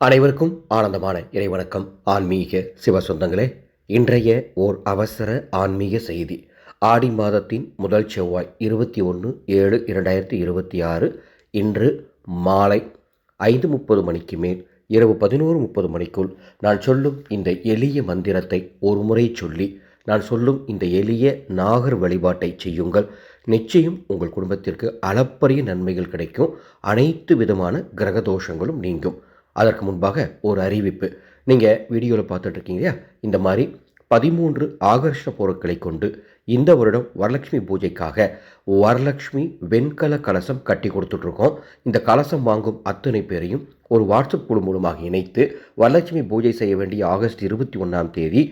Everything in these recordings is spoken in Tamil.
அனைவருக்கும் ஆனந்தமான இறைவணக்கம். ஆன்மீக சிவ சொந்தங்களே, இன்றைய ஓர் அவசர ஆன்மீக செய்தி. ஆடி மாதத்தின் முதல் செவ்வாய் 21/7/2026 இன்று மாலை 5:30 மணிக்கு மேல் இரவு 11:30 மணிக்குள் நான் சொல்லும் இந்த எளிய மந்திரத்தை ஒரு முறை சொல்லி நான் சொல்லும் இந்த எளிய நாகர் வழிபாட்டை செய்யுங்கள். நிச்சயம் உங்கள் குடும்பத்திற்கு அளப்பரிய நன்மைகள் கிடைக்கும். அனைத்து விதமான கிரகதோஷங்களும் நீங்கும். அதற்கு முன்பாக ஒரு அறிவிப்பு. நீங்கள் வீடியோவில் பார்த்துட்ருக்கீங்க இல்லையா, இந்த மாதிரி 13 ஆகர்ஷண பொருட்களை கொண்டு இந்த வருடம் வரலட்சுமி பூஜைக்காக வரலட்சுமி வெண்கல கலசம் கட்டி கொடுத்துட்ருக்கோம். இந்த கலசம் வாங்கும் அத்தனை பேரையும் ஒரு வாட்ஸ்அப் குழு மூலமாக இணைத்து வரலட்சுமி பூஜை செய்ய வேண்டிய ஆகஸ்ட் 21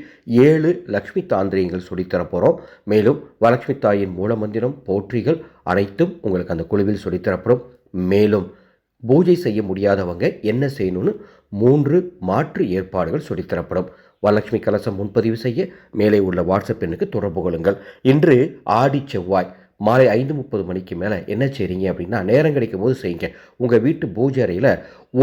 7 லக்ஷ்மி தாந்திரியங்கள் சொல்லித்தரப்போகிறோம். மேலும் வரலட்சுமி தாயின் மூலமந்திரம் போற்றிகள் அனைத்தும் உங்களுக்கு அந்த குழுவில் சொல்லித்தரப்படும். மேலும் பூஜை செய்ய முடியாதவங்க என்ன செய்யணும்னு 3 மாற்று ஏற்பாடுகள் சொல்லித்தரப்படும். வரலட்சுமி கலசம் முன்பதிவு செய்ய மேலே உள்ள வாட்ஸ்அப் எண்ணுக்கு தொடர்பு கொள்ளுங்கள். இன்று ஆடி செவ்வாய் மாலை 5:30 மணிக்கு மேலே என்ன செய்கிறீங்க அப்படின்னா, நேரம் கிடைக்கும் போது செய்யுங்க. உங்கள் வீட்டு பூஜை அறையில்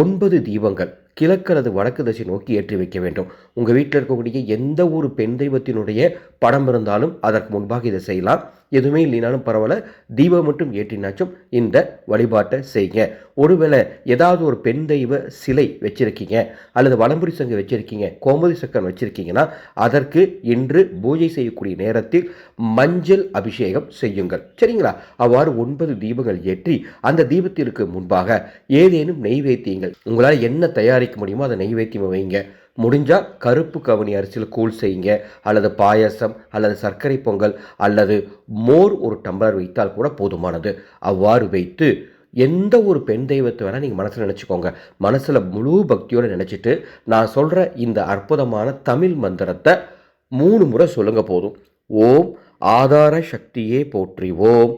9 தீபங்கள் கிழக்கு அல்லது வடக்கு திசை நோக்கி ஏற்றி வைக்க வேண்டும். உங்கள் வீட்டில் இருக்கக்கூடிய எந்த ஒரு பெண் தெய்வத்தினுடைய படம் இருந்தாலும் அதற்கு முன்பாக இதை செய்யலாம். எதுவுமே இல்லைனாலும் பரவாயில்ல, தீபம் மட்டும் ஏற்றினாச்சும் இந்த வழிபாட்டை செய்யுங்க. ஒருவேளை ஏதாவது ஒரு பெண் தெய்வ சிலை வச்சுருக்கீங்க அல்லது வலம்புரி சங்கு வச்சுருக்கீங்க, கோமதி சக்கரம் வச்சுருக்கீங்கன்னா அதற்கு இன்று பூஜை செய்யக்கூடிய நேரத்தில் மஞ்சள் அபிஷேகம் செய்யுங்கள். சரிங்களா? அவ்வாறு 9 தீபங்கள் ஏற்றி அந்த தீபத்திற்கு முன்பாக ஏதேனும் நெய்வேத்தியங்கள் உங்களால் என்ன தயாரிக்க முடியுமோ அதை நெய்வேத்தியம் வைங்க. முடிஞ்சால் கருப்பு கவனி அரிசியில் கூழ் செய்யுங்க, அல்லது பாயசம் அல்லது சர்க்கரை பொங்கல் அல்லது மோர் ஒரு டம்ளர் வைத்தால் கூட போதுமானது. அவ்வாறு வைத்து எந்த ஒரு பெண் தெய்வத்தை வேணால் நீங்கள் மனசில் நினச்சிக்கோங்க. மனசில் முழு பக்தியோடு நினச்சிட்டு நான் சொல்கிற இந்த அற்புதமான தமிழ் மந்திரத்தை 3 முறை சொல்லுங்க போதும். ஓம் ஆதார சக்தியே போற்றிவோம்,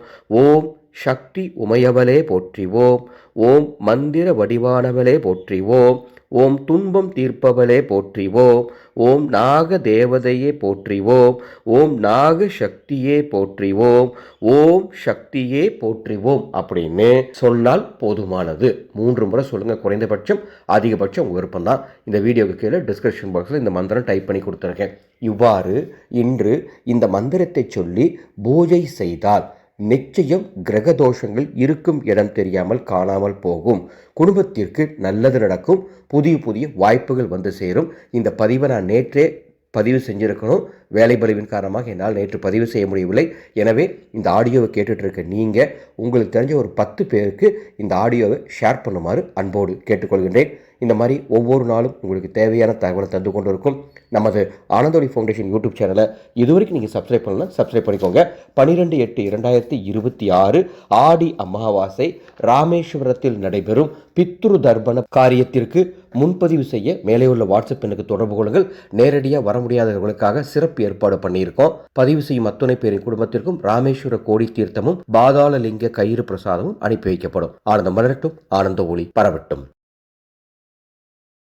ஓம் சக்தி உமையவளே போற்றிவோம், ஓம் மந்திர வடிவானவளே போற்றிவோம், ஓம் துன்பம் தீர்ப்பவளே போற்றிவோம், ஓம் நாக தேவதையே போற்றிவோம், ஓம் நாக சக்தியே போற்றிவோம், ஓம் சக்தியே போற்றிவோம் அப்படின்னு சொன்னால் போதுமானது. 3 முறை சொல்லுங்கள். குறைந்தபட்சம் அதிகபட்சம் உங்கள் விருப்பம்தான். இந்த வீடியோவுக்கு கீழே டிஸ்கிரிப்ஷன் பாக்ஸில் இந்த மந்திரம் டைப் பண்ணி கொடுத்துருக்கேன். இவ்வாறு இன்று இந்த மந்திரத்தை சொல்லி பூஜை செய்தால் நிச்சயம் கிரகதோஷங்கள் இருக்கும் இடம் தெரியாமல் காணாமல் போகும். குடும்பத்திற்கு நல்லது நடக்கும். புதிய வாய்ப்புகள் வந்து சேரும். இந்த பதிவை நான் நேற்றே பதிவு செஞ்சுருக்கணும். வேலை பளுவின் காரணமாக என்னால் நேற்று பதிவு செய்ய முடியவில்லை. எனவே இந்த ஆடியோவை கேட்டுட்டு இருக்க நீங்கள் உங்களுக்கு தெரிஞ்ச ஒரு 10 பேருக்கு இந்த ஆடியோவை ஷேர் பண்ணுமாறு அன்போடு கேட்டுக்கொள்கின்றேன். இந்த மாதிரி ஒவ்வொரு நாளும் உங்களுக்கு தேவையான தகவலை தந்து கொண்டு இருக்கும் நமது ஆனந்தோடி ஃபவுண்டேஷன் யூடியூப் சேனலை இதுவரைக்கும் நீங்கள் சப்ஸ்கிரைப் பண்ணலாம், சப்ஸ்கிரைப் பண்ணிக்கோங்க. 12/8/2026 ஆடி அமாவாசை ராமேஸ்வரத்தில் நடைபெறும் பித்ரு தர்ப்பண காரியத்திற்கு முன்பதிவு செய்ய மேலே உள்ள வாட்ஸ்அப் எண்ணுக்கு தொடர்பு கொள்ளுங்கள். நேரடியாக வர முடியாதவர்களுக்காக சிறப்பு ஏற்பாடு பண்ணியிருக்கோம். பதிவு செய்யும் அத்துணை பேரின் குடும்பத்திற்கும் ராமேஸ்வர கோடி தீர்த்தமும் பாதாள லிங்க கயிறு பிரசாதமும் அனுப்பி வைக்கப்படும். ஆனந்தம் மலரட்டும், ஆனந்த ஒளி பரவட்டும்.